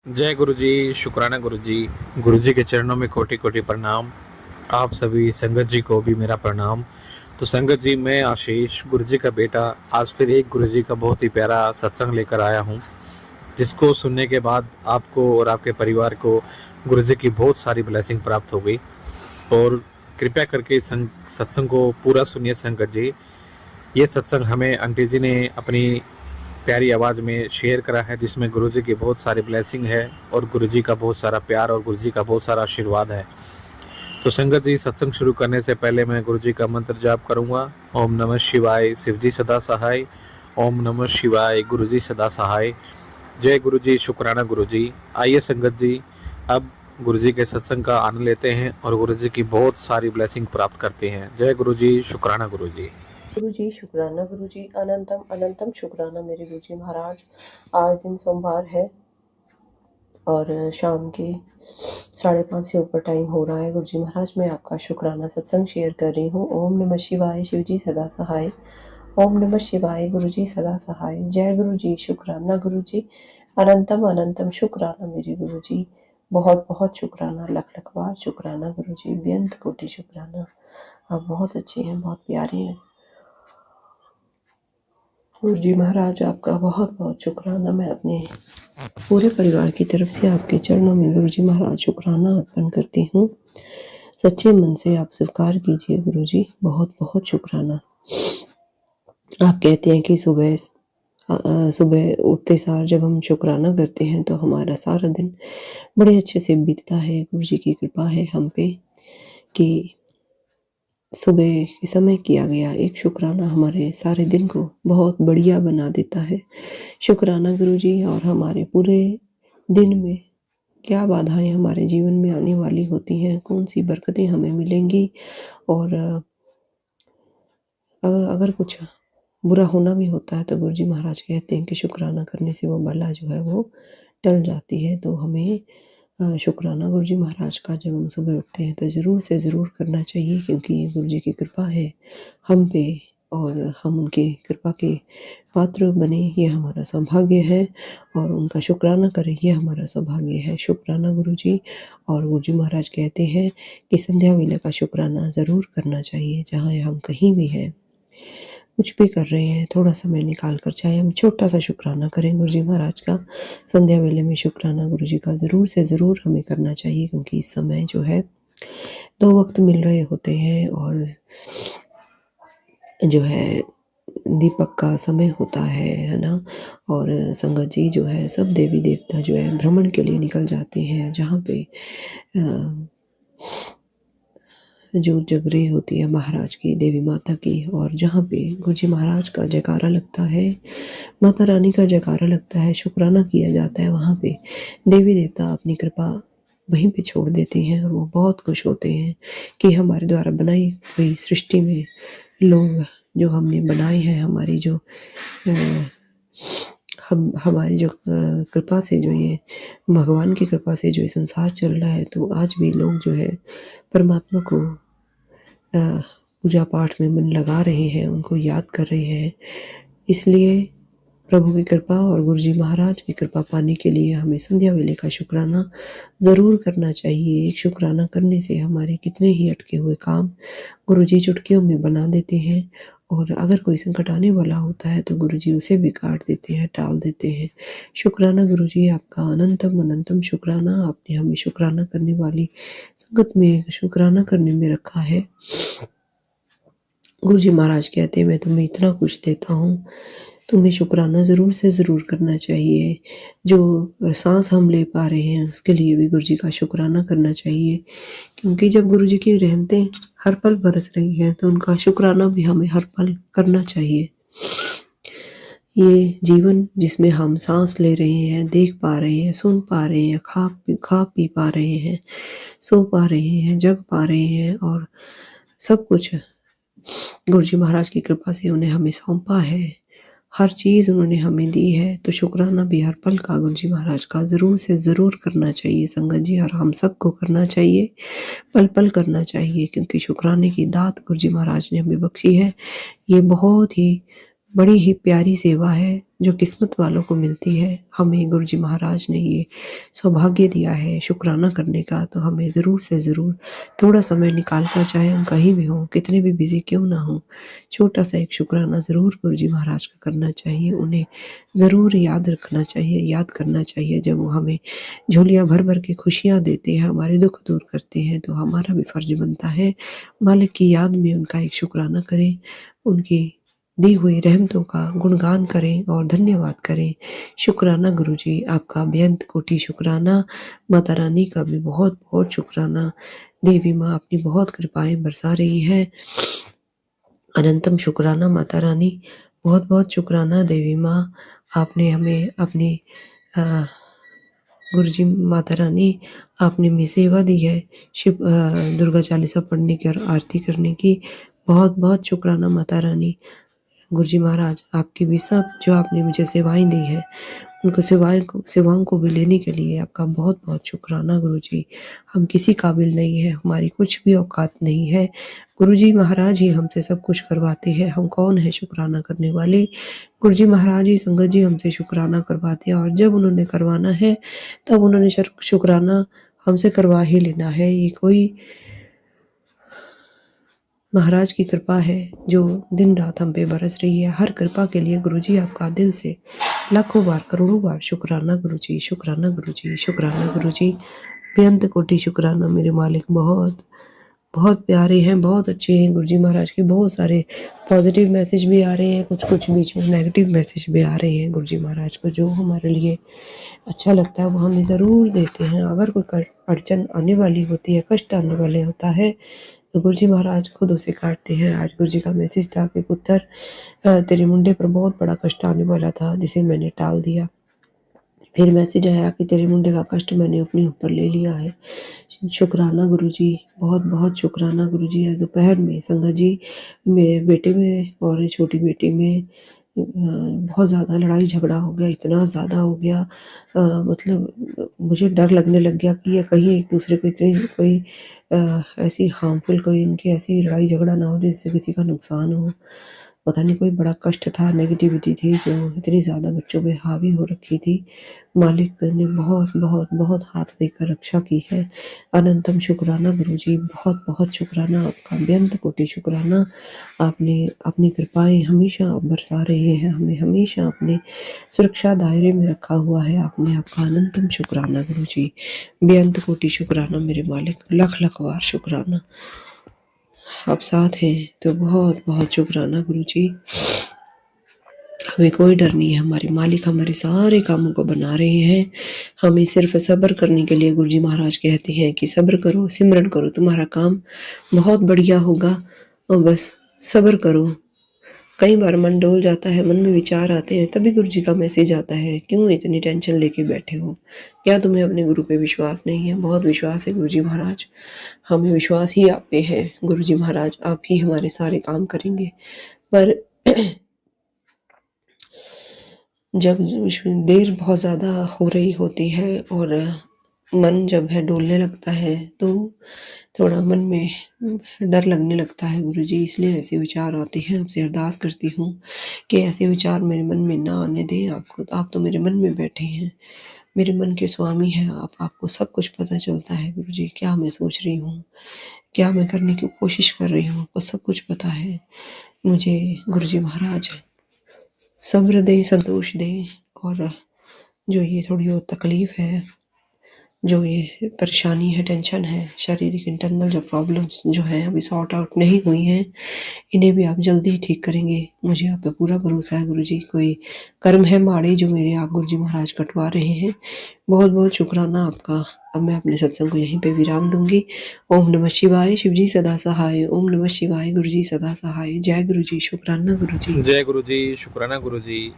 जय गुरु जी, शुक्राना गुरु जी। गुरु जी के चरणों में कोटि कोटि प्रणाम। आप सभी संगत जी को भी मेरा प्रणाम। तो संगत जी, मैं आशीष गुरु जी का बेटा आज फिर एक गुरु जी का बहुत ही प्यारा सत्संग लेकर आया हूँ, जिसको सुनने के बाद आपको और आपके परिवार को गुरु जी की बहुत सारी ब्लेसिंग प्राप्त हो गई। और कृपया करके इस सत्संग को पूरा सुनिए संगत जी। ये सत्संग हमें आंटी जी ने अपनी प्यारी आवाज़ में शेयर करा है, जिसमें गुरुजी की बहुत सारी ब्लेसिंग है और गुरुजी का बहुत सारा प्यार और गुरुजी का बहुत सारा आशीर्वाद है। तो संगत जी, सत्संग शुरू करने से पहले मैं गुरुजी का मंत्र जाप करूंगा। ओम नमः शिवाय, शिवजी सदा सहाय। ओम नमः शिवाय, गुरुजी सदा सहाय। जय गुरुजी, शुक्राना गुरुजी। आइए संगत जी, अब गुरुजी के सत्संग का आनंद लेते हैं और गुरुजी की बहुत सारी ब्लेसिंग प्राप्त करते हैं। जय गुरुजी, शुक्राना गुरुजी। गुरु जी शुक्राना, गुरु जी अनंतम अनंतम शुक्राना मेरे गुरु जी महाराज। आज दिन सोमवार है और शाम के 5:30 से ऊपर टाइम हो रहा है। गुरु जी महाराज, मैं आपका शुक्राना सत्संग शेयर कर रही हूँ। ओम नमः शिवाय, शिव जी सदा सहाय। ओम नमः शिवाय, गुरु जी सदा सहाय। जय गुरु जी, शुक्राना गुरु जी अनंतम अनंतम शुक्राना मेरे गुरु जी। बहुत बहुत शुक्राना, लख लख बार शुक्राना गुरु जी, बेअंत कोटि शुक्राना। आप बहुत अच्छे हैं, बहुत प्यारे हैं गुरु जी महाराज। आपका बहुत बहुत शुक्राना। मैं अपने पूरे परिवार की तरफ से आपके चरणों में गुरु जी महाराज शुक्राना अर्पण करती हूँ। सच्चे मन से आप स्वीकार कीजिए गुरु जी, बहुत बहुत शुक्राना। आप कहते हैं कि सुबह उठते सार जब हम शुक्राना करते हैं तो हमारा सारा दिन बड़े अच्छे से बीतता है। गुरु जी की कृपा है हम पे कि सुबह के समय किया गया एक शुक्राना हमारे सारे दिन को बहुत बढ़िया बना देता है। शुक्राना गुरु जी। और हमारे पूरे दिन में क्या बाधाएं हमारे जीवन में आने वाली होती हैं, कौन सी बरकतें हमें मिलेंगी, और अगर कुछ बुरा होना भी होता है तो गुरु जी महाराज कहते हैं कि शुक्राना करने से वो बला जो है वो टल जाती है। तो हमें शुक्राना गुरु जी महाराज का जब हम सुबह उठते हैं तो ज़रूर से ज़रूर करना चाहिए, क्योंकि ये गुरु जी की कृपा है हम पे और हम उनकी कृपा के पात्र बने, ये हमारा सौभाग्य है। और उनका शुक्राना करें, ये हमारा सौभाग्य है। शुक्राना गुरु जी। और गुरु जी महाराज कहते हैं कि संध्या वेले का शुक्राना ज़रूर करना चाहिए। जहाँ हम कहीं भी हैं, कुछ भी कर रहे हैं, थोड़ा समय निकाल कर चाहे हम छोटा सा शुक्राना करें गुरु जी महाराज का। संध्या वेले में शुक्राना गुरु जी का ज़रूर से ज़रूर हमें करना चाहिए, क्योंकि इस समय जो है 2 वक्त मिल रहे होते हैं और जो है दीपक का समय होता है ना। और संगत जी जो है, सब देवी देवता जो है भ्रमण के लिए निकल जाते हैं, जहाँ पे जो जग रही होती है महाराज की, देवी माता की, और जहाँ पे गुरु जी महाराज का जयकारा लगता है, माता रानी का जयकारा लगता है, शुक्राना किया जाता है, वहाँ पे देवी देवता अपनी कृपा वहीं पे छोड़ देते हैं और वो बहुत खुश होते हैं कि हमारे द्वारा बनाई हुई सृष्टि में लोग जो हमने बनाए हैं, हमारी जो हमारी जो कृपा से जो ये भगवान की कृपा से जो ये संसार चल रहा है, तो आज भी लोग जो है परमात्मा को पूजा पाठ में मन लगा रहे हैं, उनको याद कर रहे हैं। इसलिए प्रभु की कृपा और गुरु जी महाराज की कृपा पाने के लिए हमें संध्या वेले का शुक्राना ज़रूर करना चाहिए। एक शुक्राना करने से हमारे कितने ही अटके हुए काम गुरु जी चुटकियों में बना देते हैं, और अगर कोई संकट आने वाला होता है तो गुरु जी उसे भी काट देते हैं, टाल देते हैं। शुक्राना गुरु जी, आपका अनंतम अनंतम शुक्राना। आपने हमें शुक्राना करने वाली संगत में शुक्राना करने में रखा है। गुरु जी महाराज कहते हैं, मैं तुम्हें इतना कुछ देता हूँ, तुम्हें शुक्राना ज़रूर से ज़रूर करना चाहिए। जो सांस हम ले पा रहे हैं उसके लिए भी गुरु जी का शुक्राना करना चाहिए, क्योंकि जब गुरु जी की रहमतें हर पल बरस रही हैं तो उनका शुक्राना भी हमें हर पल करना चाहिए। ये जीवन जिसमें हम सांस ले रहे हैं, देख पा रहे हैं, सुन पा रहे हैं, खा पी पा रहे हैं, सो पा रहे हैं, जग पा रहे हैं, और सब कुछ गुरु जी महाराज की कृपा से उन्हें हमें सौंपा है। हर चीज़ उन्होंने हमें दी है, तो शुक्राना भी हर पल का गुरु जी महाराज का ज़रूर से ज़रूर करना चाहिए संगत जी, और हम सबको करना चाहिए, पल पल करना चाहिए, क्योंकि शुक्राने की दात गुरु जी महाराज ने हमें बख्शी है। ये बहुत ही बड़ी ही प्यारी सेवा है जो किस्मत वालों को मिलती है, हमें गुरु जी महाराज ने ये सौभाग्य दिया है शुक्राना करने का, तो हमें ज़रूर से ज़रूर थोड़ा समय निकाल कर, चाहे हम कहीं भी हों, कितने भी बिज़ी क्यों ना हों, छोटा-सा एक शुक्राना ज़रूर गुरु जी महाराज का करना चाहिए। उन्हें ज़रूर याद रखना चाहिए, याद करना चाहिए। जब वो हमें झोलियाँ भर-भर के खुशियाँ देते हैं, हमारे दुःख दूर करते हैं, तो हमारा भी फ़र्ज़ बनता है मालिक की याद में उनका एक शुक्राना करें, उनकी दी हुई रहमतों का गुणगान करें और धन्यवाद करें। शुक्राना गुरुजी, आपका बेअंत कोटि शुक्राना। माता रानी का भी बहुत-बहुत शुक्राना। देवी माँ अपनी बहुत कृपाएँ बरसा रही हैं। अनंतम शुक्राना माता रानी, बहुत-बहुत शुक्राना देवी माँ, आपने हमें अपनी गुरुजी माता रानी, आपने हमें सेवा दी है दुर्गा चालीसा पढ़ने की और आरती करने की। बहुत-बहुत शुक्राना माता रानी। गुरुजी महाराज, आपकी भी सब जो आपने मुझे सेवाएँ दी हैं, उनको सेवाओं को भी लेने के लिए आपका बहुत-बहुत शुक्राना गुरुजी। हम किसी काबिल नहीं हैं, हमारी कुछ भी औकात नहीं है। गुरुजी महाराज ही हमसे सब कुछ करवाते हैं, हम कौन हैं शुक्राना करने वाले। गुरुजी महाराज ही, संगत जी हमसे शुक्राना करवाते हैं, और जब उन्होंने करवाना है, तब उन्होंने शुक्राना हमसे करवा ही लेना है। ये कोई महाराज की कृपा है जो दिन रात हम पे बरस रही है। हर कृपा के लिए गुरुजी आपका दिल से लाखों बार, करोड़ों बार शुक्राना गुरुजी, शुक्राना गुरुजी, शुक्राना गुरुजी। बेअंत कोटि शुक्राना मेरे मालिक। बहुत बहुत प्यारे हैं, बहुत अच्छे हैं गुरुजी महाराज के। बहुत सारे पॉजिटिव मैसेज भी आ रहे हैं, कुछ बीच में नेगेटिव मैसेज भी आ रहे हैं गुरुजी महाराज को। जो हमारे लिए अच्छा लगता है वो हमें ज़रूर देते हैं। अगर कोई अड़चन आने वाली होती है, कष्ट आने वाले होता है, तो गुरुजी महाराज खुद उसे काटते हैं। आज गुरुजी का मैसेज था कि पुत्र, तेरे मुंडे पर बहुत बड़ा कष्ट आने वाला था, जिसे मैंने टाल दिया। फिर मैसेज आया कि तेरे मुंडे का कष्ट मैंने अपने ऊपर ले लिया है। शुक्राना गुरुजी, बहुत-बहुत शुक्राना गुरुजी। आज दोपहर में संगत जी, मेरे बेटे में और छोटी बेटी में बहुत ज़्यादा लड़ाई झगड़ा हो गया, इतना ज़्यादा हो गया, मतलब मुझे डर लगने लग गया कि ये कहीं एक दूसरे को इतनी कोई ऐसी हार्मफुल, कोई इनकी ऐसी लड़ाई झगड़ा ना हो जिससे किसी का नुकसान हो। पता नहीं कोई बड़ा कष्ट था, नेगेटिविटी थी जो इतनी ज़्यादा बच्चों पे हावी हो रखी थी। मालिक ने बहुत बहुत बहुत हाथ देकर रक्षा की है। अनंतम शुक्राना गुरुजी, बहुत बहुत शुक्राना आपका, बेअंत कोटि शुक्राना। आपने अपनी कृपाएं हमेशा बरसा रहे हैं, हमें हमेशा अपने सुरक्षा दायरे में रखा हुआ है आपने। आपका अनंतम शुक्राना गुरुजी, बेअंत कोटि शुक्राना मेरे मालिक। लख लख बार शुक्राना। आप साथ हैं तो बहुत बहुत शुक्राना गुरुजी। हमें कोई डर नहीं है, हमारे मालिक हमारे सारे कामों को बना रहे हैं। हमें सिर्फ सब्र करने के लिए गुरुजी महाराज कहते हैं कि सब्र करो, सिमरन करो, तुम्हारा काम बहुत बढ़िया होगा, और बस सब्र करो। कई बार मन डोल जाता है, मन में विचार आते हैं, तभी गुरुजी का मैसेज आता है, क्यों इतनी टेंशन लेके बैठे हो? क्या तुम्हें अपने गुरु पे विश्वास नहीं है? बहुत विश्वास है गुरुजी महाराज, हमें विश्वास ही आप पे है गुरुजी महाराज, आप ही हमारे सारे काम करेंगे। पर जब देर बहुत ज़्यादा हो रही होती है और मन जब है डोलने लगता है, तो थोड़ा मन में डर लगने लगता है गुरुजी, इसलिए ऐसे विचार आते हैं। आपसे अरदास करती हूँ कि ऐसे विचार मेरे मन में ना आने दें। आप तो मेरे मन में बैठे हैं, मेरे मन के स्वामी हैं आप। आपको सब कुछ पता चलता है गुरुजी, क्या मैं सोच रही हूँ, क्या मैं करने की कोशिश कर रही हूँ, आपको सब कुछ पता है। मुझे गुरुजी महाराज सब्र दें, संतोष दें, और जो ये थोड़ी बहुत तकलीफ़ है, जो ये परेशानी है, टेंशन है, शारीरिक इंटरनल जो प्रॉब्लम्स जो हैं अभी सॉर्ट आउट नहीं हुई हैं, इन्हें भी आप जल्दी ही ठीक करेंगे। मुझे आप पे पूरा भरोसा है गुरुजी। कोई कर्म है माड़े जो मेरे आप गुरुजी महाराज कटवा रहे हैं। बहुत बहुत शुक्राना आपका। अब मैं अपने सत्संग को यहीं पे विराम दूंगी। ओम नमः शिवाय। शिवजी सदा सहाय। ओम नमः शिवाय। गुरुजी सदा सहाय। जय गुरुजी। शुक्राना गुरुजी। जय गुरुजी, शुक्राना गुरुजी।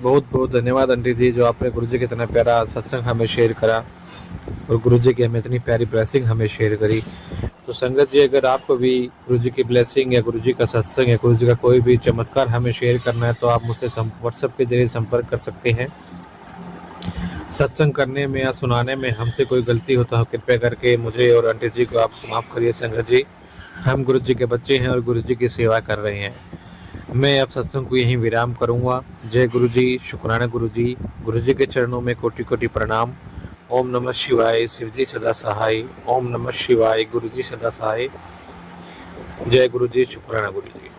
बहुत बहुत धन्यवाद आंटी जी, जो आपने गुरुजी का इतना प्यारा सत्संग हमें शेयर करा और गुरुजी की हमें इतनी प्यारी ब्लेसिंग हमें शेयर करी। तो संगत जी, अगर आपको भी गुरुजी की ब्लेसिंग या गुरुजी का सत्संग या गुरुजी का कोई भी चमत्कार हमें शेयर करना है, तो आप मुझसे व्हाट्सएप के जरिए संपर्क कर सकते हैं। सत्संग करने में या सुनाने में हमसे कोई गलती हो तो कृपया करके मुझे और आंटी जी को आप माफ़ करिए संगत जी। हम गुरुजी के बच्चे हैं और गुरुजी की सेवा कर रहे हैं। मैं अब सत्संग को यहीं विराम करूंगा। जय गुरु जी, शुक्राना गुरु जी। गुरु जी के चरणों में कोटि कोटि प्रणाम। ओम नमः शिवाय, शिव जी सदा सहाय। ओम नमः शिवाय, गुरु जी सदा सहाय। जय गुरु जी, शुक्राना गुरु जी।